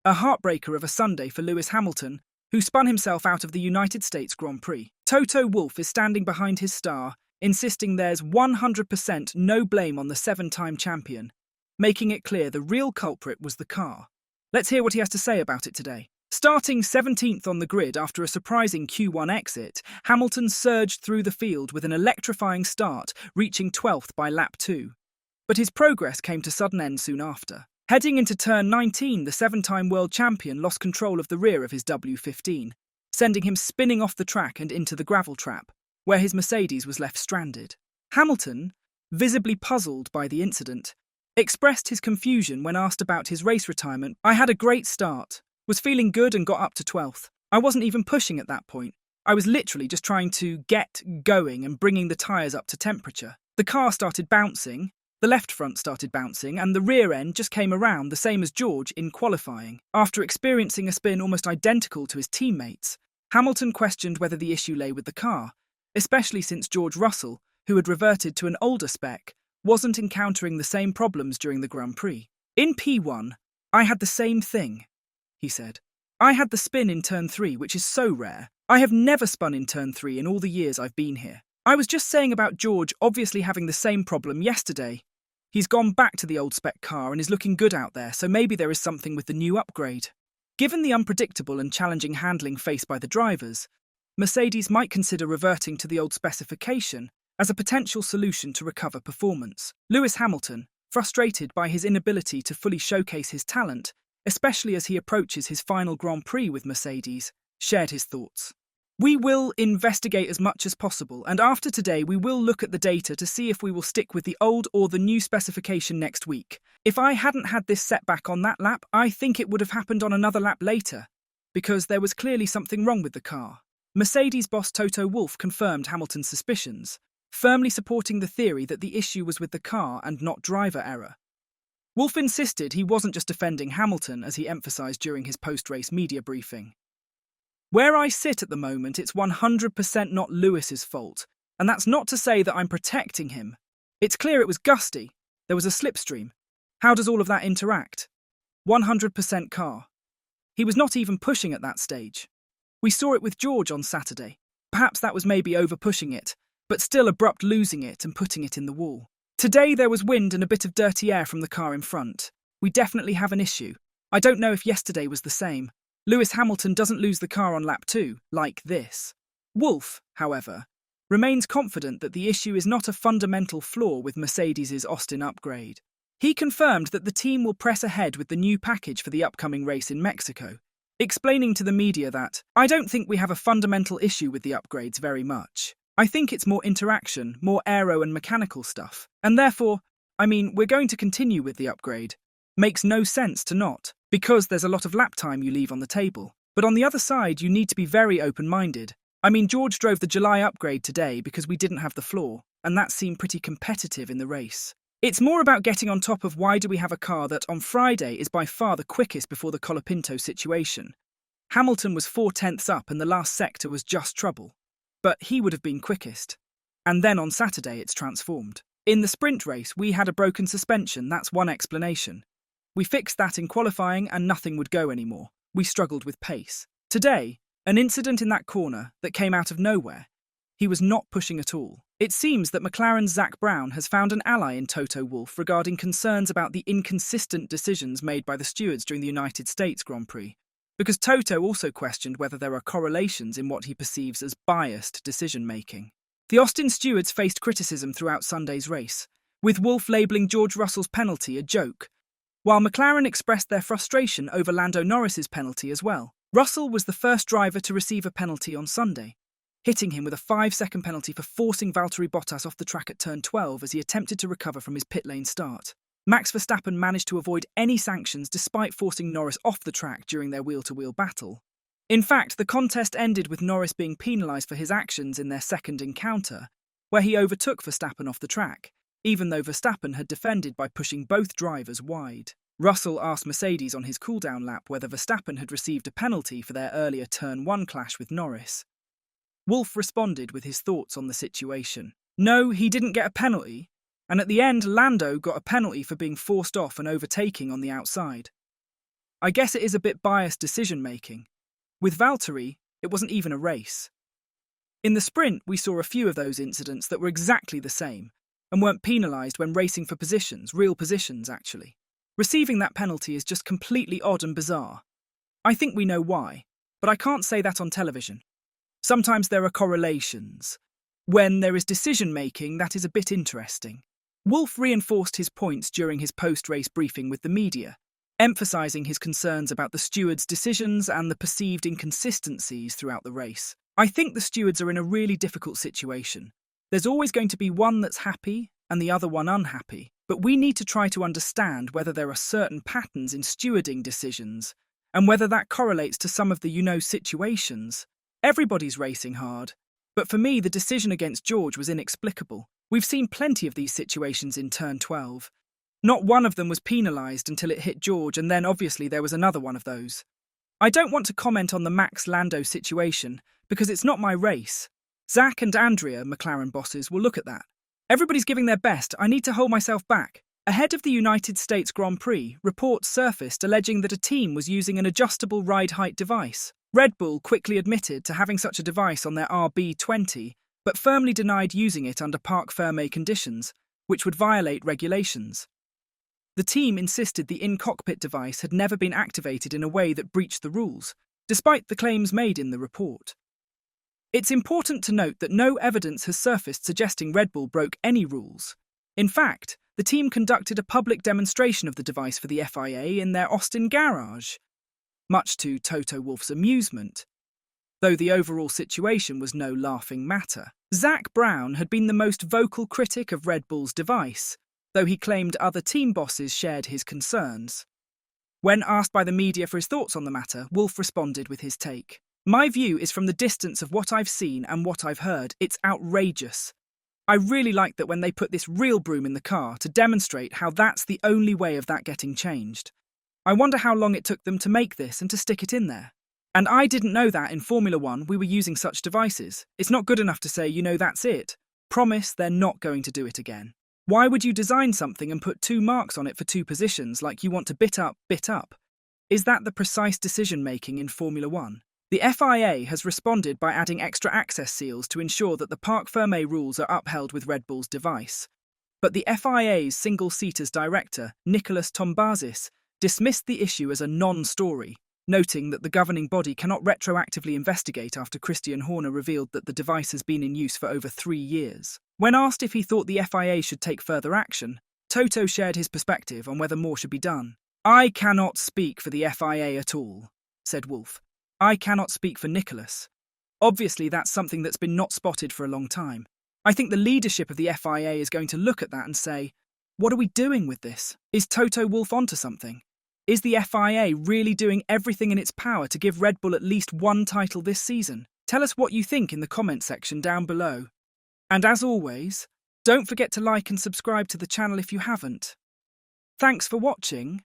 A heartbreaker of a Sunday for Lewis Hamilton, who spun himself out of the United States Grand Prix. Toto Wolff is standing behind his star, insisting there's 100% no blame on the seven-time champion, making it clear the real culprit was the car. Let's hear what he has to say about it today. Starting 17th on the grid after a surprising Q1 exit, Hamilton surged through the field with an electrifying start, reaching 12th by lap 2. But his progress came to sudden end soon after. Heading into turn 19, the seven-time world champion lost control of the rear of his W15, sending him spinning off the track and into the gravel trap, where his Mercedes was left stranded. Hamilton, visibly puzzled by the incident, expressed his confusion when asked about his race retirement. "I had a great start, was feeling good and got up to 12th. I wasn't even pushing at that point. I was literally just trying to get going and bringing the tyres up to temperature. The car started bouncing, the left front started bouncing, and the rear end just came around the same as George in qualifying." After experiencing a spin almost identical to his teammates, Hamilton questioned whether the issue lay with the car, especially since George Russell, who had reverted to an older spec, wasn't encountering the same problems during the Grand Prix. "In P1, I had the same thing," he said. "I had the spin in turn 3, which is so rare. I have never spun in turn 3 in all the years I've been here. I was just saying about George obviously having the same problem yesterday. He's gone back to the old spec car and is looking good out there, so maybe there is something with the new upgrade." Given the unpredictable and challenging handling faced by the drivers, Mercedes might consider reverting to the old specification as a potential solution to recover performance. Lewis Hamilton, frustrated by his inability to fully showcase his talent, especially as he approaches his final Grand Prix with Mercedes, shared his thoughts. "We will investigate as much as possible, and after today we will look at the data to see if we will stick with the old or the new specification next week. If I hadn't had this setback on that lap, I think it would have happened on another lap later, because there was clearly something wrong with the car." Mercedes boss Toto Wolff confirmed Hamilton's suspicions, firmly supporting the theory that the issue was with the car and not driver error. Wolff insisted he wasn't just defending Hamilton, as he emphasised during his post-race media briefing. "Where I sit at the moment, it's 100% not Lewis's fault, and that's not to say that I'm protecting him. It's clear it was gusty. There was a slipstream. How does all of that interact? 100% car. He was not even pushing at that stage. We saw it with George on Saturday. Perhaps that was maybe over-pushing it, but still abrupt losing it and putting it in the wall. Today there was wind and a bit of dirty air from the car in front. We definitely have an issue. I don't know if yesterday was the same. Lewis Hamilton doesn't lose the car on lap 2, like this." Wolff, however, remains confident that the issue is not a fundamental flaw with Mercedes' Austin upgrade. He confirmed that the team will press ahead with the new package for the upcoming race in Mexico, explaining to the media that, "I don't think we have a fundamental issue with the upgrades very much. I think it's more interaction, more aero and mechanical stuff. And therefore, we're going to continue with the upgrade. Makes no sense to not, because there's a lot of lap time you leave on the table. But on the other side, you need to be very open-minded. George drove the July upgrade today because we didn't have the floor, and that seemed pretty competitive in the race. It's more about getting on top of why do we have a car that on Friday is by far the quickest before the Colapinto situation. Hamilton was 4/10ths up and the last sector was just trouble. But he would have been quickest. And then on Saturday it's transformed. In the sprint race we had a broken suspension, that's one explanation. We fixed that in qualifying and nothing would go anymore. We struggled with pace. Today, an incident in that corner that came out of nowhere. He was not pushing at all. It seems that McLaren's Zach Brown has found an ally in Toto Wolff regarding concerns about the inconsistent decisions made by the stewards during the United States Grand Prix, because Toto also questioned whether there are correlations in what he perceives as biased decision-making. The Austin stewards faced criticism throughout Sunday's race, with Wolff labelling George Russell's penalty a joke, while McLaren expressed their frustration over Lando Norris's penalty as well. Russell was the first driver to receive a penalty on Sunday, hitting him with a 5-second penalty for forcing Valtteri Bottas off the track at turn 12 as he attempted to recover from his pit lane start. Max Verstappen managed to avoid any sanctions despite forcing Norris off the track during their wheel-to-wheel battle. In fact, the contest ended with Norris being penalised for his actions in their second encounter, where he overtook Verstappen off the track, even though Verstappen had defended by pushing both drivers wide. Russell asked Mercedes on his cooldown lap whether Verstappen had received a penalty for their earlier turn 1 clash with Norris. Wolff responded with his thoughts on the situation. "No, he didn't get a penalty, and at the end Lando got a penalty for being forced off and overtaking on the outside. I guess it is a bit biased decision-making. With Valtteri, it wasn't even a race. In the sprint, we saw a few of those incidents that were exactly the same, and weren't penalised when racing for positions, real positions actually. Receiving that penalty is just completely odd and bizarre. I think we know why, but I can't say that on television. Sometimes there are correlations. When there is decision-making, that is a bit interesting. Wolff reinforced his points during his post-race briefing with the media, emphasising his concerns about the stewards' decisions and the perceived inconsistencies throughout the race. I think the stewards are in a really difficult situation. There's always going to be one that's happy and the other one unhappy, but we need to try to understand whether there are certain patterns in stewarding decisions and whether that correlates to some of the situations. Everybody's racing hard, but for me the decision against George was inexplicable. We've seen plenty of these situations in turn 12. Not one of them was penalised until it hit George, and then obviously there was another one of those. I don't want to comment on the Max Lando situation because it's not my race. Zach and Andrea, McLaren bosses, will look at that. Everybody's giving their best. I need to hold myself back. Ahead of the United States Grand Prix, reports surfaced alleging that a team was using an adjustable ride height device. Red Bull quickly admitted to having such a device on their RB20, but firmly denied using it under parc fermé conditions, which would violate regulations. The team insisted the in-cockpit device had never been activated in a way that breached the rules, despite the claims made in the report. It's important to note that no evidence has surfaced suggesting Red Bull broke any rules. In fact, the team conducted a public demonstration of the device for the FIA in their Austin garage, much to Toto Wolff's amusement, though the overall situation was no laughing matter. Zach Brown had been the most vocal critic of Red Bull's device, though he claimed other team bosses shared his concerns. When asked by the media for his thoughts on the matter, Wolff responded with his take. My view is from the distance of what I've seen and what I've heard, it's outrageous. I really like that when they put this real broom in the car to demonstrate how that's the only way of that getting changed. I wonder how long it took them to make this and to stick it in there. And I didn't know that in Formula One we were using such devices. It's not good enough to say, that's it. Promise they're not going to do it again. Why would you design something and put 2 marks on it for 2 positions like you want to bit up? Is that the precise decision-making in Formula One? The FIA has responded by adding extra access seals to ensure that the parc fermé rules are upheld with Red Bull's device. But the FIA's single-seaters director, Nicholas Tombazis, dismissed the issue as a non-story, noting that the governing body cannot retroactively investigate after Christian Horner revealed that the device has been in use for over 3 years. When asked if he thought the FIA should take further action, Toto shared his perspective on whether more should be done. I cannot speak for the FIA at all, said Wolff. I cannot speak for Nicholas. Obviously, that's something that's been not spotted for a long time. I think the leadership of the FIA is going to look at that and say, what are we doing with this? Is Toto Wolff onto something? Is the FIA really doing everything in its power to give Red Bull at least 1 title this season? Tell us what you think in the comment section down below. And as always, don't forget to like and subscribe to the channel if you haven't. Thanks for watching.